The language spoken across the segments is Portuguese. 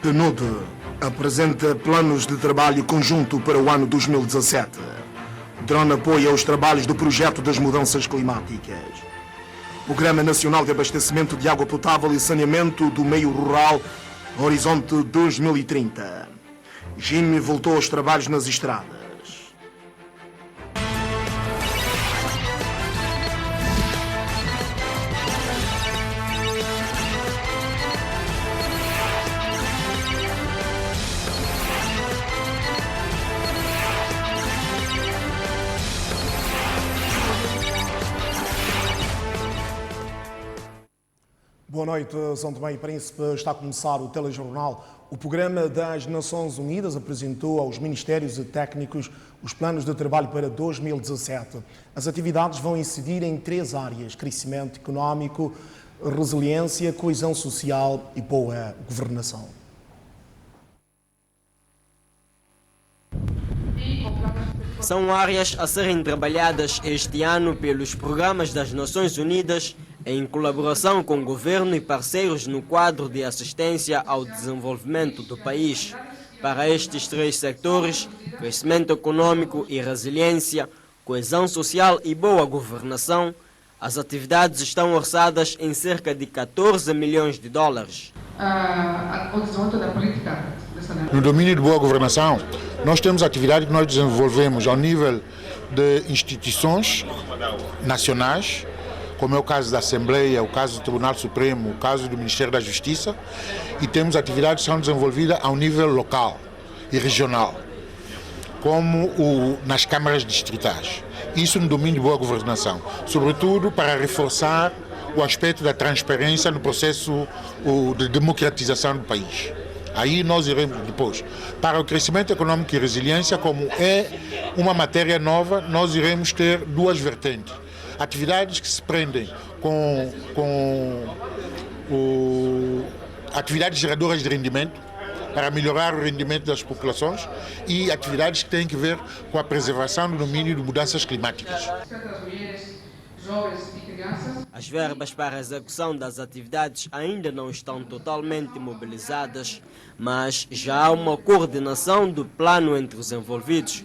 PNUD apresenta planos de trabalho conjunto para o ano 2017. DRON apoia os trabalhos do projeto das mudanças climáticas. Programa Nacional de Abastecimento de Água Potável e Saneamento do Meio Rural, Horizonte 2030. GIM voltou aos trabalhos nas estradas. Boa noite, São Tomé e Príncipe. Está a começar o telejornal. O Programa das Nações Unidas apresentou aos Ministérios e Técnicos os planos de trabalho para 2017. As atividades vão incidir em 3 áreas: crescimento económico, resiliência, coesão social e boa governação. São áreas a serem trabalhadas este ano pelos programas das Nações Unidas em colaboração com o governo e parceiros no quadro de assistência ao desenvolvimento do país. Para estes 3 sectores, crescimento econômico e resiliência, coesão social e boa governação, as atividades estão orçadas em cerca de 14 milhões de dólares. No domínio de boa governação, nós temos atividades que nós desenvolvemos ao nível de instituições nacionais, como é o caso da Assembleia, o caso do Tribunal Supremo, o caso do Ministério da Justiça, e temos atividades que são desenvolvidas ao nível local e regional, como nas câmaras distritais. Isso no domínio de boa governação, sobretudo para reforçar o aspecto da transparência no processo de democratização do país. Aí nós iremos depois. Para o crescimento econômico e resiliência, como é uma matéria nova, nós iremos ter 2 vertentes. Atividades que se prendem com atividades geradoras de rendimento, para melhorar o rendimento das populações, e atividades que têm que ver com a preservação do domínio de mudanças climáticas. As verbas para a execução das atividades ainda não estão totalmente mobilizadas, mas já há uma coordenação do plano entre os envolvidos.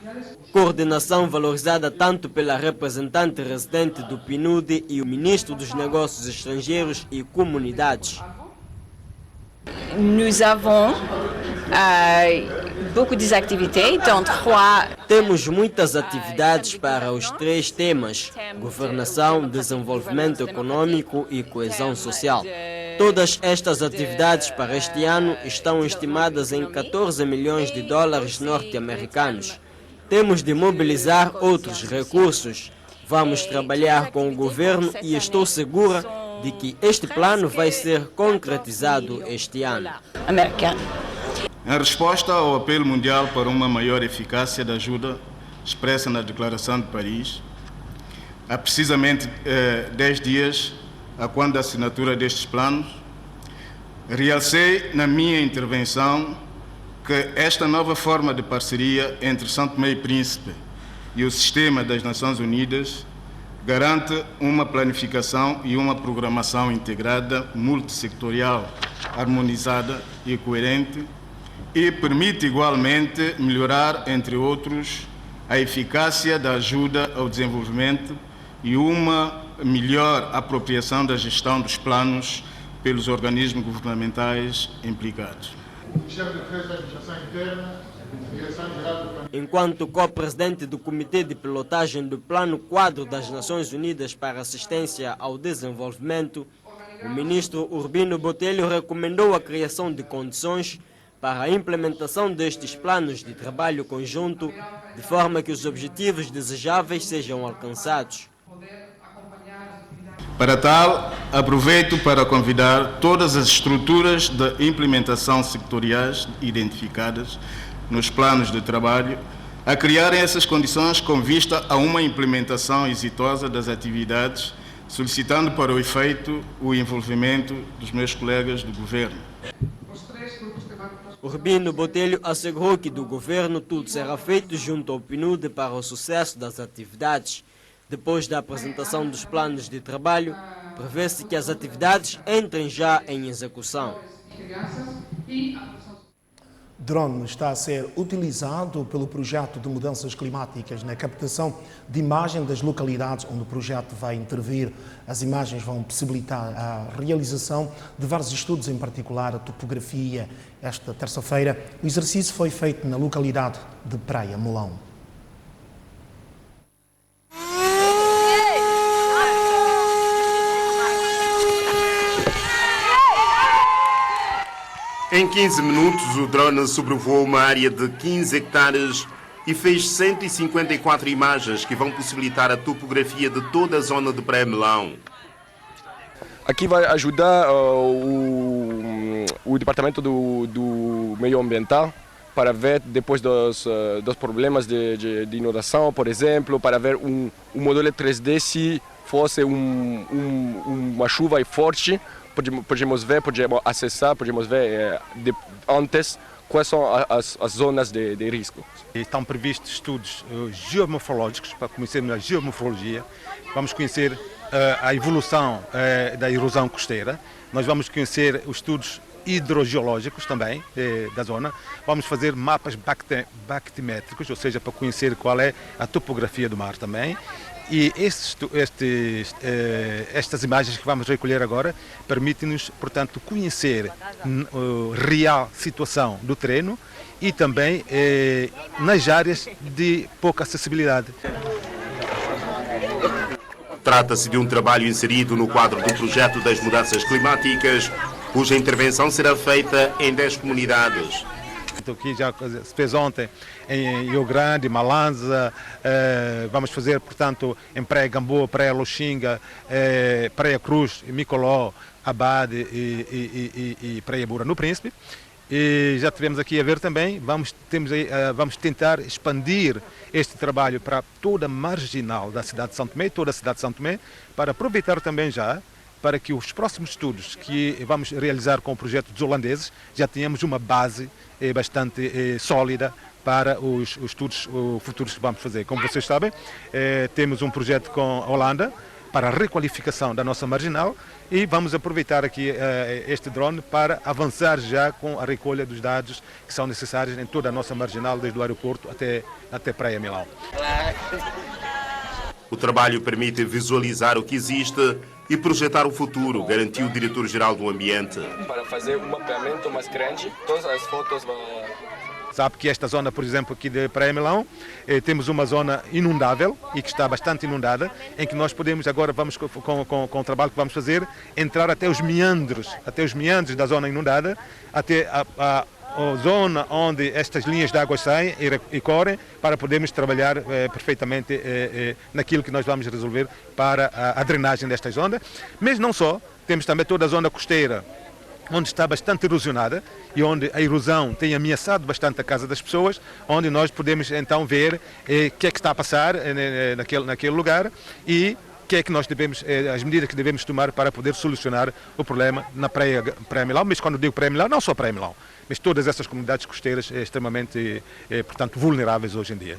Coordenação valorizada tanto pela representante residente do PNUD e o ministro dos Negócios Estrangeiros e Comunidades. Nous avons beaucoup d'activités dans 3. Temos muitas atividades para os 3 temas: governação, desenvolvimento econômico e coesão social. Todas estas atividades para este ano estão estimadas em 14 milhões de dólares norte-americanos. Temos de mobilizar outros recursos. Vamos trabalhar com o governo e estou segura de que este plano vai ser concretizado este ano. Em resposta ao apelo mundial para uma maior eficácia da ajuda expressa na Declaração de Paris, há precisamente 10 dias, a quando da assinatura destes planos, realcei na minha intervenção que esta nova forma de parceria entre São Tomé e Príncipe e o sistema das Nações Unidas garante uma planificação e uma programação integrada, multissectorial, harmonizada e coerente, e permite igualmente melhorar, entre outros, a eficácia da ajuda ao desenvolvimento e uma melhor apropriação da gestão dos planos pelos organismos governamentais implicados. Enquanto co-presidente do Comitê de Pilotagem do Plano Quadro das Nações Unidas para Assistência ao Desenvolvimento, o ministro Urbino Botelho recomendou a criação de condições para a implementação destes planos de trabalho conjunto, de forma que os objetivos desejáveis sejam alcançados. Para tal, aproveito para convidar todas as estruturas de implementação sectoriais identificadas nos planos de trabalho a criarem essas condições com vista a uma implementação exitosa das atividades, solicitando para o efeito o envolvimento dos meus colegas do governo. Urbino Botelho assegurou que do governo tudo será feito junto ao PNUD para o sucesso das atividades. Depois da apresentação dos planos de trabalho, prevê-se que as atividades entrem já em execução. Drone está a ser utilizado pelo projeto de mudanças climáticas na captação de imagem das localidades onde o projeto vai intervir. As imagens vão possibilitar a realização de vários estudos, em particular a topografia. Esta terça-feira, o exercício foi feito na localidade de Praia Melão. Em 15 minutos, o drone sobrevoou uma área de 15 hectares e fez 154 imagens que vão possibilitar a topografia de toda a zona de Praia Melão. Aqui vai ajudar o Departamento do Meio Ambiental para ver depois dos problemas de inundação, por exemplo, para ver um modelo 3D se fosse uma chuva forte. Podemos ver, podemos acessar, podemos ver antes quais são as zonas de risco. Estão previstos estudos geomorfológicos para conhecermos a geomorfologia, vamos conhecer a evolução da erosão costeira, nós vamos conhecer os estudos hidrogeológicos também da zona, vamos fazer mapas bactimétricos, ou seja, para conhecer qual é a topografia do mar também. E estas imagens que vamos recolher agora permitem-nos, portanto, conhecer a real situação do terreno e também nas áreas de pouca acessibilidade. Trata-se de um trabalho inserido no quadro do projeto das mudanças climáticas, cuja intervenção será feita em 10 comunidades. Aqui já se fez ontem em Rio Grande, Malanza, vamos fazer, portanto, em Praia Gamboa, Praia Loxinga, Praia Cruz, Micoló, Abade e Praia Bura no Príncipe. E já tivemos aqui a ver também, vamos tentar expandir este trabalho para toda a marginal da cidade de São Tomé, toda a cidade de São Tomé, para aproveitar também já para que os próximos estudos que vamos realizar com o projeto dos holandeses já tenhamos uma base bastante sólida para os estudos futuros que vamos fazer. Como vocês sabem, temos um projeto com a Holanda para a requalificação da nossa marginal e vamos aproveitar aqui este drone para avançar já com a recolha dos dados que são necessários em toda a nossa marginal, desde o aeroporto até Praia Melão. O trabalho permite visualizar o que existe e projetar o futuro, garantiu o diretor-geral do Ambiente. Para fazer um mapeamento mais grande, todas as fotos vão... Sabe que esta zona, por exemplo, aqui de Praia Melão, temos uma zona inundável e que está bastante inundada, em que nós podemos, agora vamos com o trabalho que vamos fazer, entrar até os meandros da zona inundada, até a zona onde estas linhas de água saem e correm, para podermos trabalhar perfeitamente naquilo que nós vamos resolver para a drenagem destas zonas. Mas não só, temos também toda a zona costeira, onde está bastante erosionada e onde a erosão tem ameaçado bastante a casa das pessoas, onde nós podemos então ver o que é que está a passar naquele lugar e o que é que nós devemos, as medidas que devemos tomar para poder solucionar o problema na Praia Melão. Mas quando digo Praia Melão, não só Praia Melão, mas todas essas comunidades costeiras extremamente, portanto, vulneráveis hoje em dia.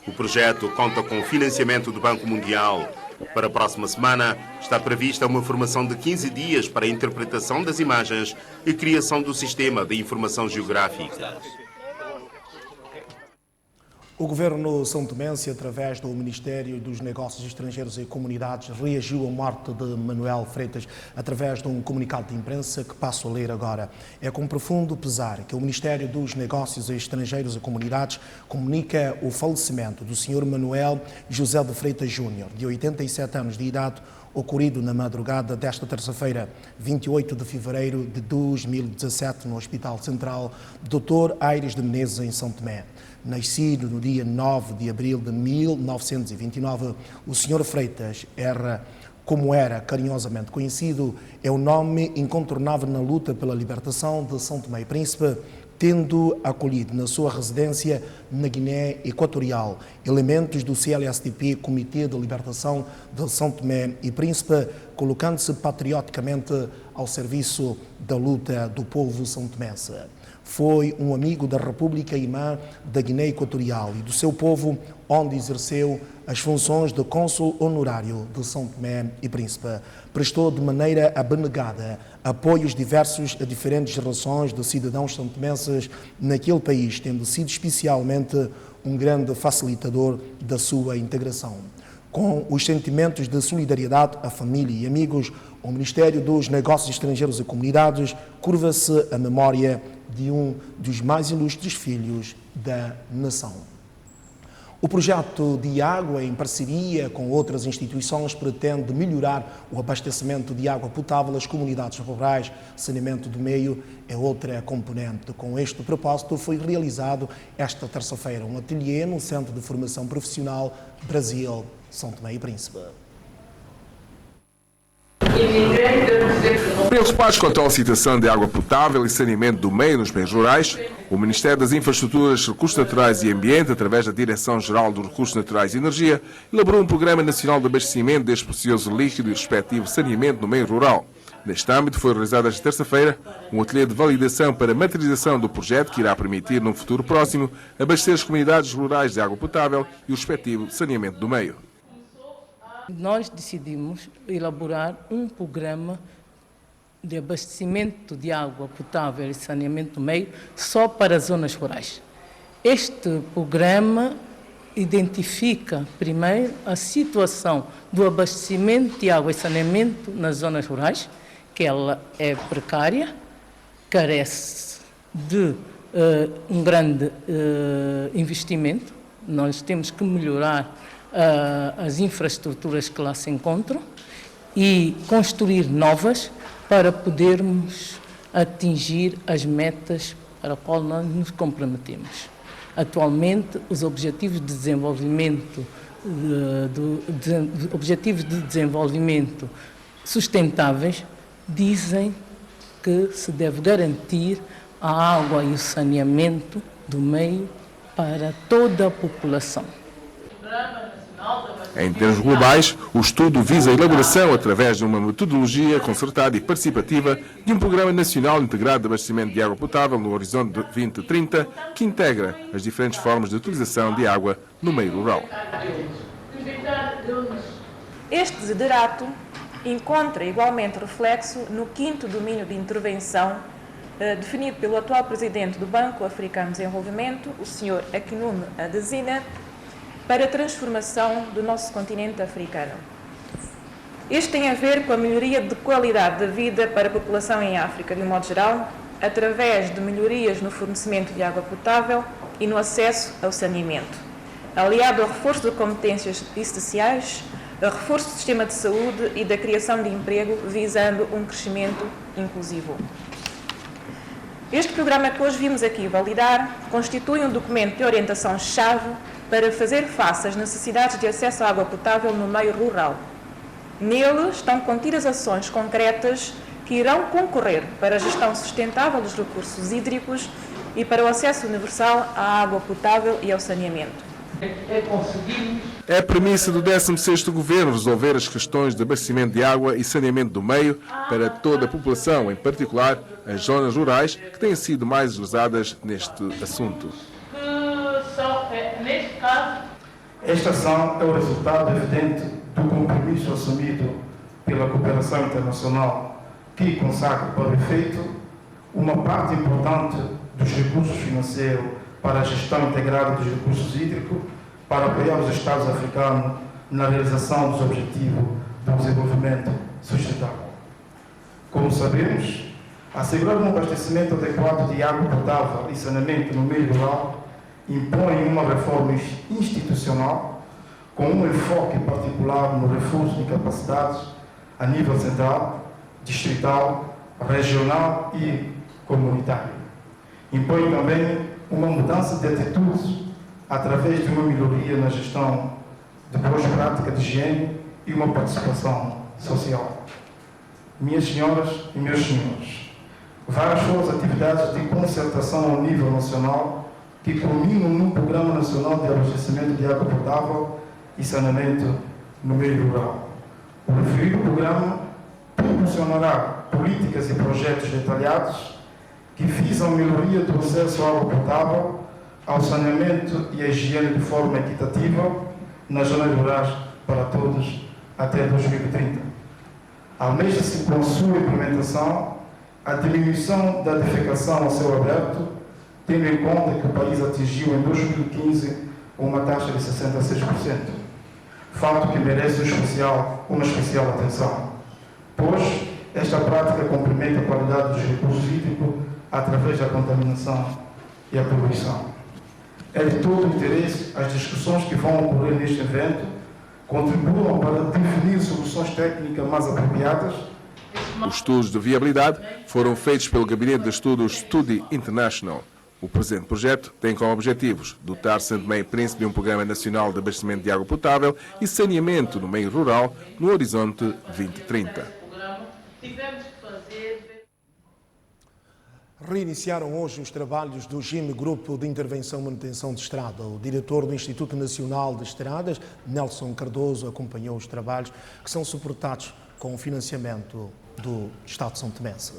O projeto conta com o financiamento do Banco Mundial. Para a próxima semana está prevista uma formação de 15 dias para a interpretação das imagens e criação do sistema de informação geográfica. O governo são tomense, através do Ministério dos Negócios Estrangeiros e Comunidades, reagiu à morte de Manuel Freitas através de um comunicado de imprensa que passo a ler agora. É com profundo pesar que o Ministério dos Negócios Estrangeiros e Comunidades comunica o falecimento do Sr. Manuel José de Freitas Júnior, de 87 anos de idade, ocorrido na madrugada desta terça-feira, 28 de fevereiro de 2017, no Hospital Central Dr. Aires de Menezes, em São Tomé. Nascido no dia 9 de abril de 1929, o Sr. Freitas como era carinhosamente conhecido, é o nome incontornável na luta pela libertação de São Tomé e Príncipe, tendo acolhido na sua residência na Guiné Equatorial elementos do CLSTP, Comitê de Libertação de São Tomé e Príncipe, colocando-se patrioticamente ao serviço da luta do povo são-tomense. Foi um amigo da República Irmã da Guiné Equatorial e do seu povo, onde exerceu as funções de cônsul honorário de São Tomé e Príncipe. Prestou de maneira abnegada apoios diversos a diferentes gerações de cidadãos são-tomenses naquele país, tendo sido especialmente um grande facilitador da sua integração. Com os sentimentos de solidariedade à família e amigos, o Ministério dos Negócios Estrangeiros e Comunidades curva-se a memória de um dos mais ilustres filhos da nação. O projeto de água, em parceria com outras instituições, pretende melhorar o abastecimento de água potável às comunidades rurais. Saneamento do meio é outra componente. Com este propósito, foi realizado esta terça-feira um ateliê no Centro de Formação Profissional Brasil, São Tomé e Príncipe. Preocupados quanto à licitação de água potável e saneamento do meio nos meios rurais, o Ministério das Infraestruturas, Recursos Naturais e Ambiente, através da Direção-Geral dos Recursos Naturais e Energia, elaborou um Programa Nacional de Abastecimento deste precioso líquido e respectivo saneamento no meio rural. Neste âmbito, foi realizado esta terça-feira um ateliê de validação para a materialização do projeto que irá permitir, num futuro próximo, abastecer as comunidades rurais de água potável e o respectivo saneamento do meio. Nós decidimos elaborar um programa de abastecimento de água potável e saneamento do meio só para as zonas rurais. Este programa identifica, primeiro, a situação do abastecimento de água e saneamento nas zonas rurais, que ela é precária, carece de um grande investimento. Nós temos que melhorar as infraestruturas que lá se encontram e construir novas para podermos atingir as metas para as quais nós nos comprometemos. Atualmente, os Objetivos de Desenvolvimento Sustentáveis dizem que se deve garantir a água e o saneamento do meio para toda a população. Em termos globais, o estudo visa a elaboração, através de uma metodologia concertada e participativa, de um Programa Nacional Integrado de Abastecimento de Água Potável no horizonte de 2030, que integra as diferentes formas de utilização de água no meio rural. Este desiderato encontra igualmente reflexo no 5º domínio de intervenção definido pelo atual presidente do Banco Africano de Desenvolvimento, o Sr. Akinwumi Adesina, para a transformação do nosso continente africano. Este tem a ver com a melhoria de qualidade da vida para a população em África, de um modo geral, através de melhorias no fornecimento de água potável e no acesso ao saneamento, aliado ao reforço de competências essenciais, ao reforço do sistema de saúde e da criação de emprego, visando um crescimento inclusivo. Este programa que hoje vimos aqui validar constitui um documento de orientação-chave para fazer face às necessidades de acesso à água potável no meio rural. Nele estão contidas ações concretas que irão concorrer para a gestão sustentável dos recursos hídricos e para o acesso universal à água potável e ao saneamento. É a premissa do 16º Governo resolver as questões de abastecimento de água e saneamento do meio para toda a população, em particular as zonas rurais, que têm sido mais usadas neste assunto. Esta ação é o resultado evidente do compromisso assumido pela cooperação internacional, que consagra para o efeito uma parte importante dos recursos financeiros para a gestão integrada dos recursos hídricos, para apoiar os Estados africanos na realização dos Objetivos do Desenvolvimento Sustentável. Como sabemos, assegurar um abastecimento adequado de água potável e saneamento no meio rural impõe uma reforma institucional com um enfoque particular no reforço de capacidades a nível central, distrital, regional e comunitário. Impõe também uma mudança de atitudes através de uma melhoria na gestão de boas práticas de higiene e uma participação social. Minhas senhoras e meus senhores, várias foram as atividades de concertação ao nível nacional que culminam num Programa Nacional de Abastecimento de Água Potável e Saneamento no Meio Rural. O referido programa proporcionará políticas e projetos detalhados que visam a melhoria do acesso à água potável, ao saneamento e à higiene de forma equitativa nas zonas rurais para todos até 2030. Almeja-se com sua implementação a diminuição da defecação ao céu aberto, tendo em conta que o país atingiu em 2015 uma taxa de 66%, fato que merece uma especial atenção, pois esta prática compromete a qualidade dos recursos hídricos através da contaminação e a poluição. É de todo o interesse as discussões que vão ocorrer neste evento contribuam para definir soluções técnicas mais apropriadas. Os estudos de viabilidade foram feitos pelo Gabinete de Estudos Study International. O presente projeto tem como objetivos dotar Santo Tomé e Príncipe de um Programa Nacional de Abastecimento de Água Potável e Saneamento no Meio Rural no horizonte 2030. Reiniciaram hoje os trabalhos do GIM, Grupo de Intervenção e Manutenção de Estrada. O diretor do Instituto Nacional de Estradas, Nelson Cardoso, acompanhou os trabalhos que são suportados com o financiamento do Estado de São Tomense.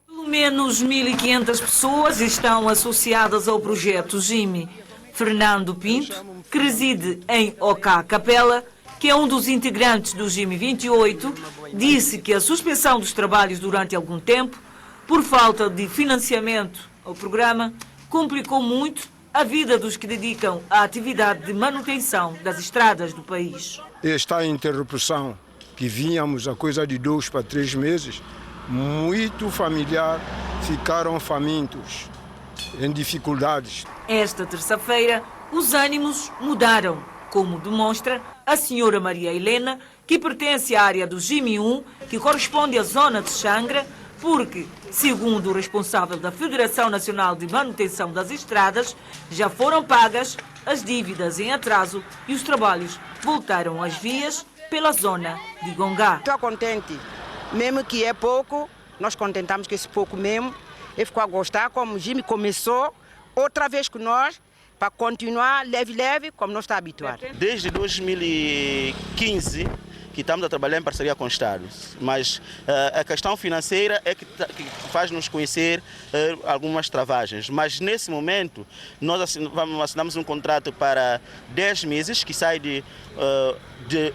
Pelo menos 1.500 pessoas estão associadas ao projeto GIM. Fernando Pinto, que reside em Ocá Capela, que é um dos integrantes do GIM 28, disse que a suspensão dos trabalhos durante algum tempo, por falta de financiamento ao programa, complicou muito a vida dos que dedicam à atividade de manutenção das estradas do país. Esta interrupção, que vínhamos a coisa de 2 para 3 meses, muito familiar, ficaram famintos, em dificuldades. Esta terça-feira, os ânimos mudaram, como demonstra a senhora Maria Helena, que pertence à área do GIM 1, que corresponde à zona de Xangra, porque, segundo o responsável da Federação Nacional de Manutenção das Estradas, já foram pagas as dívidas em atraso e os trabalhos voltaram às vias pela zona de Gongá. Estou contente, mesmo que é pouco, nós contentamos com esse pouco mesmo. Eu fico a gostar como o GIM começou, outra vez com nós, para continuar leve, como nós estamos habituados. Desde 2015 que estamos a trabalhar em parceria com o Estado, mas a questão financeira é que faz-nos conhecer algumas travagens. Mas nesse momento nós assinamos um contrato para 10 meses, que sai de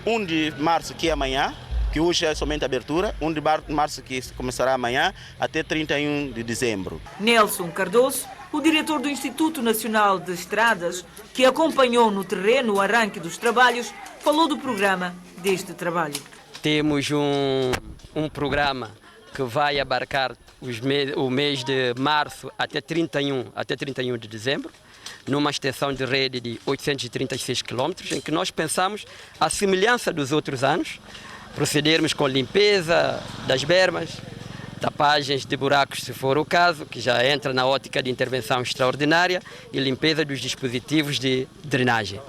1 de março, que é amanhã, que hoje é somente a abertura, 1 de março, que começará amanhã, até 31 de dezembro. Nelson Cardoso, o diretor do Instituto Nacional de Estradas, que acompanhou no terreno o arranque dos trabalhos, falou do programa deste trabalho. Temos um programa que vai abarcar o mês de março até 31 de dezembro, numa extensão de rede de 836 quilômetros, em que nós pensamos, à semelhança dos outros anos, procedermos com limpeza das bermas, tapagens de buracos, se for o caso, que já entra na ótica de intervenção extraordinária, e limpeza dos dispositivos de drenagem.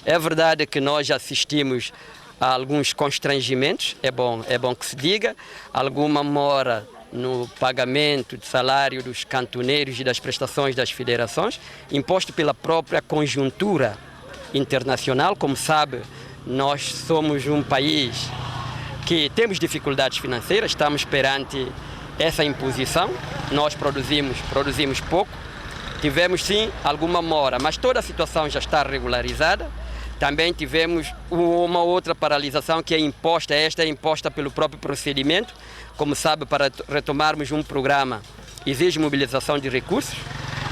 É verdade que nós assistimos a alguns constrangimentos, é bom que se diga, alguma mora no pagamento de salário dos cantoneiros e das prestações das federações, imposto pela própria conjuntura internacional. Como sabe, nós somos um país que temos dificuldades financeiras, estamos perante essa imposição, nós produzimos pouco, tivemos sim alguma mora, mas toda a situação já está regularizada. Também tivemos uma outra paralisação que é imposta, esta é imposta pelo próprio procedimento. Como sabe, para retomarmos um programa exige mobilização de recursos,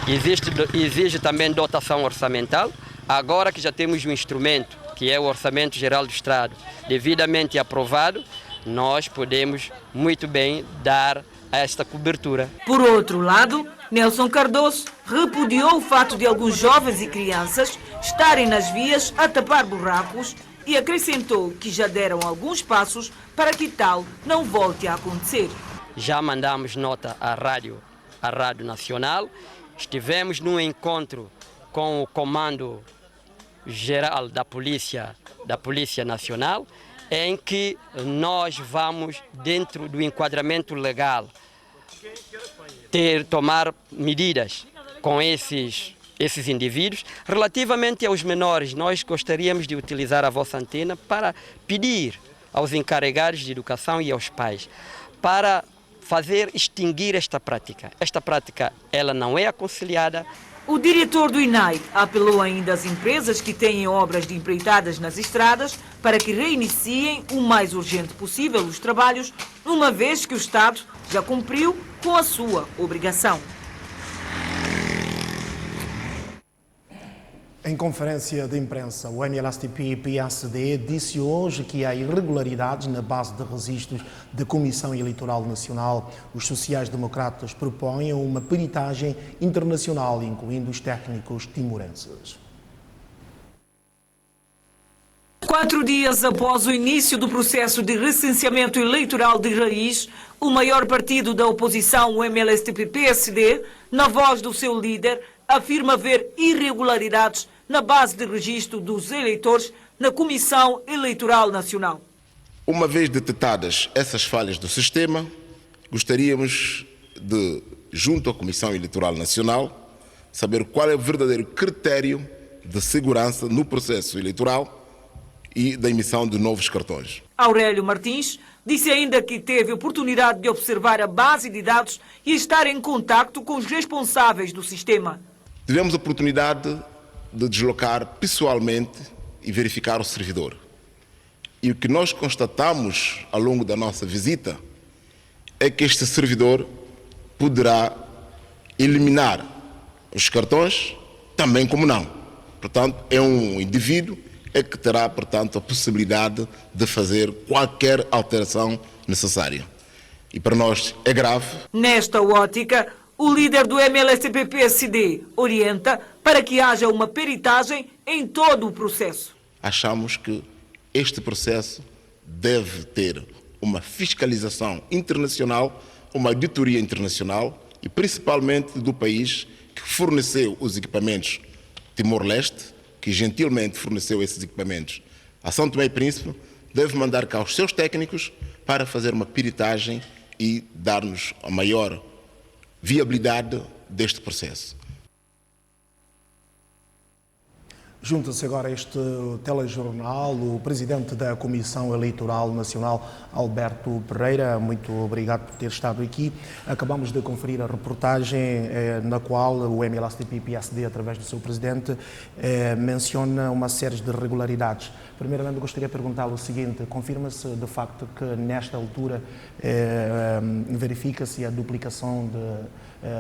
exige também dotação orçamental. Agora que já temos um instrumento, que é o Orçamento Geral do Estado, devidamente aprovado, nós podemos muito bem dar esta cobertura. Por outro lado, Nelson Cardoso repudiou o fato de alguns jovens e crianças estarem nas vias a tapar buracos e acrescentou que já deram alguns passos para que tal não volte a acontecer. Já mandamos nota à Rádio Nacional, estivemos num encontro com o Comando Geral da Polícia Nacional, em que nós vamos, dentro do enquadramento legal, tomar medidas com esses indivíduos. Relativamente aos menores, nós gostaríamos de utilizar a vossa antena para pedir aos encarregados de educação e aos pais, para fazer extinguir esta prática. Esta prática ela não é aconselhada. O diretor do INAI apelou ainda às empresas que têm obras de empreitadas nas estradas para que reiniciem o mais urgente possível os trabalhos, uma vez que o Estado já cumpriu com a sua obrigação. Em conferência de imprensa, o MLSTP-PSD disse hoje que há irregularidades na base de registros da Comissão Eleitoral Nacional. Os sociais-democratas propõem uma peritagem internacional, incluindo os técnicos timorenses. 4 dias após o início do processo de recenseamento eleitoral de raiz, o maior partido da oposição, o MLSTP-PSD, na voz do seu líder, afirma haver irregularidades na base de registro dos eleitores na Comissão Eleitoral Nacional. Uma vez detectadas essas falhas do sistema, gostaríamos de, junto à Comissão Eleitoral Nacional, saber qual é o verdadeiro critério de segurança no processo eleitoral e da emissão de novos cartões. Aurélio Martins disse ainda que teve oportunidade de observar a base de dados e estar em contacto com os responsáveis do sistema. Tivemos a oportunidade de deslocar pessoalmente e verificar o servidor. E o que nós constatamos ao longo da nossa visita é que este servidor poderá eliminar os cartões, também como não. Portanto, é um indivíduo que terá, portanto, a possibilidade de fazer qualquer alteração necessária. E para nós é grave. Nesta ótica, o líder do MLSTP-PSD orienta para que haja uma peritagem em todo o processo. Achamos que este processo deve ter uma fiscalização internacional, uma auditoria internacional e principalmente do país que forneceu os equipamentos Timor-Leste, que gentilmente forneceu esses equipamentos a São Tomé e Príncipe, deve mandar cá os seus técnicos para fazer uma peritagem e dar-nos a maior viabilidade deste processo. Junta-se agora a este telejornal o presidente da Comissão Eleitoral Nacional, Alberto Pereira. Muito obrigado por ter estado aqui. Acabamos de conferir a reportagem na qual o MLSTP-PSD, através do seu presidente, menciona uma série de irregularidades. Primeiramente, gostaria de perguntá-lo o seguinte: confirma-se de facto que nesta altura verifica-se a duplicação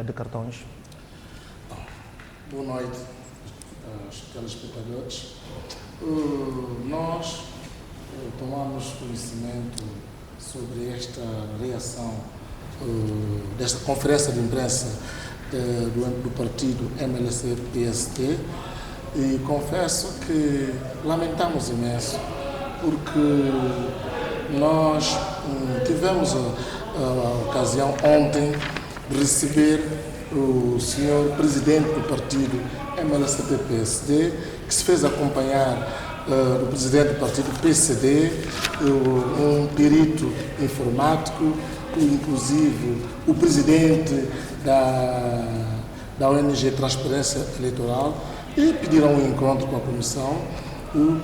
de cartões? Boa noite aos telespectadores. Nós tomamos conhecimento sobre esta reação desta conferência de imprensa do partido MLSTP-PSD e confesso que lamentamos imenso porque nós tivemos a ocasião ontem de receber o senhor presidente do partido MLSTP-PSD, que se fez acompanhar do presidente do partido PCD, um perito informático, inclusive o presidente da ONG Transparência Eleitoral, e pediram um encontro com a comissão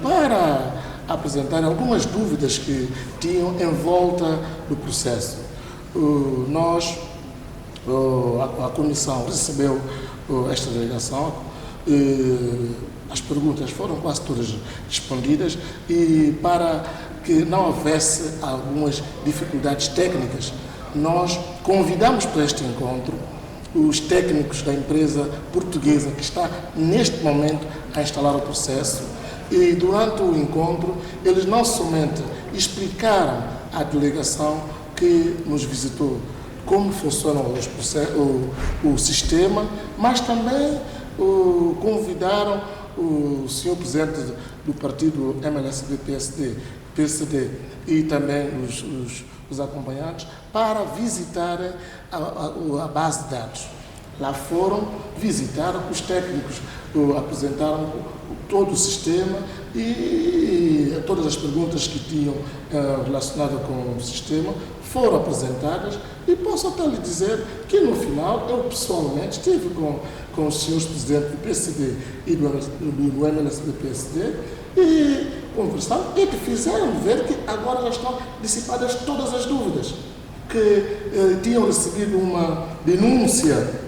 para apresentar algumas dúvidas que tinham em volta do processo. A comissão recebeu esta delegação, as perguntas foram quase todas respondidas e para que não houvesse algumas dificuldades técnicas, nós convidamos para este encontro os técnicos da empresa portuguesa que está neste momento a instalar o processo e durante o encontro eles não somente explicaram à delegação que nos visitou como funciona o sistema, mas também convidaram o senhor presidente do partido MLSTP-PSD e também os acompanhantes para visitarem a base de dados. Lá foram visitar os técnicos, apresentaram todo o sistema e todas as perguntas que tinham relacionadas com o sistema foram apresentadas e posso até lhe dizer que no final eu pessoalmente estive com os senhores presidentes do PCD e do MLSTP-PSD e conversaram e que fizeram ver que agora já estão dissipadas todas as dúvidas, que tinham recebido uma denúncia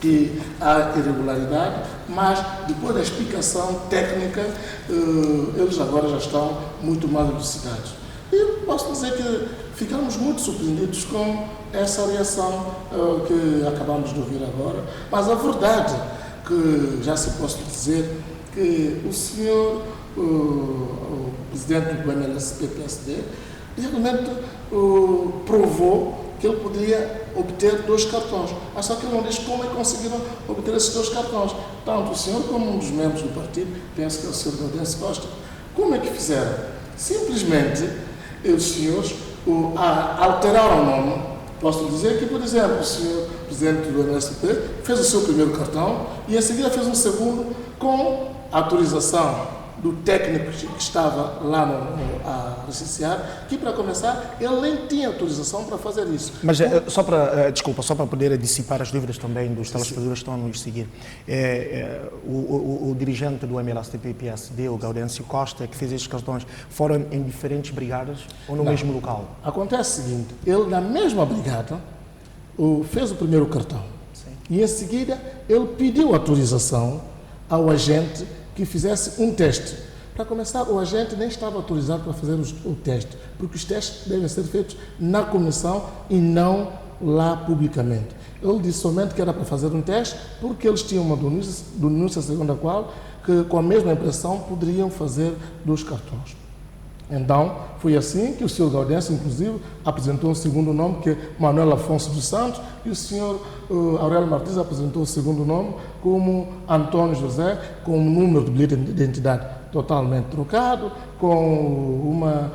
que há irregularidade, mas depois da explicação técnica, eles agora já estão muito mais elucidados. E posso dizer que ficamos muito surpreendidos com essa reação que acabamos de ouvir agora, mas a verdade que já se pode dizer que o senhor, o presidente do MLSP-PSD, realmente provou que ele poderia obter 2 cartões. Mas só que ele não diz como é que conseguiram obter esses 2 cartões. Tanto o senhor como um dos membros do partido, penso que é o senhor Gaudêncio Costa. Como é que fizeram? Simplesmente, os senhores alteraram o nome. Posso dizer que, por exemplo, o senhor presidente do MSP fez o seu primeiro cartão e em seguida fez um segundo com a autorização do técnico que estava lá a licenciar, que para começar, ele nem tinha autorização para fazer isso. Mas só para poder dissipar as dúvidas também dos telespectadores que estão a nos seguir, o dirigente do MLSTP-PSD, o Gaudêncio Costa, que fez estes cartões, foram em diferentes brigadas ou no mesmo local? Acontece o seguinte, ele na mesma brigada fez o primeiro cartão. Sim. E em seguida ele pediu autorização ao agente que fizesse um teste. Para começar, o agente nem estava autorizado para fazer o teste, porque os testes devem ser feitos na comissão e não lá publicamente. Ele disse somente que era para fazer um teste, porque eles tinham uma denúncia segundo a qual, que com a mesma impressão, poderiam fazer 2 cartões. Então, foi assim que o senhor Gaudêncio, inclusive, apresentou um segundo nome, que é Manuel Afonso dos Santos, e o senhor Aurélio Martins apresentou o segundo nome como Antônio José, com um número de bilhete de identidade totalmente trocado, com uma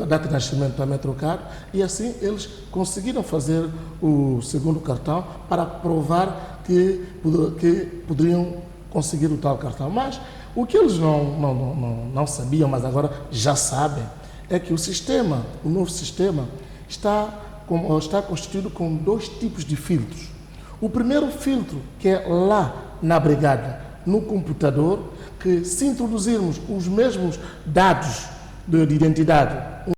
data de nascimento também trocada, e assim eles conseguiram fazer o segundo cartão para provar que poderiam conseguir o tal cartão. Mas o que eles não sabiam, mas agora já sabem, é que o novo sistema, está constituído com 2 tipos de filtros. O primeiro filtro, que é lá na brigada, no computador, que se introduzirmos os mesmos dados de identidade,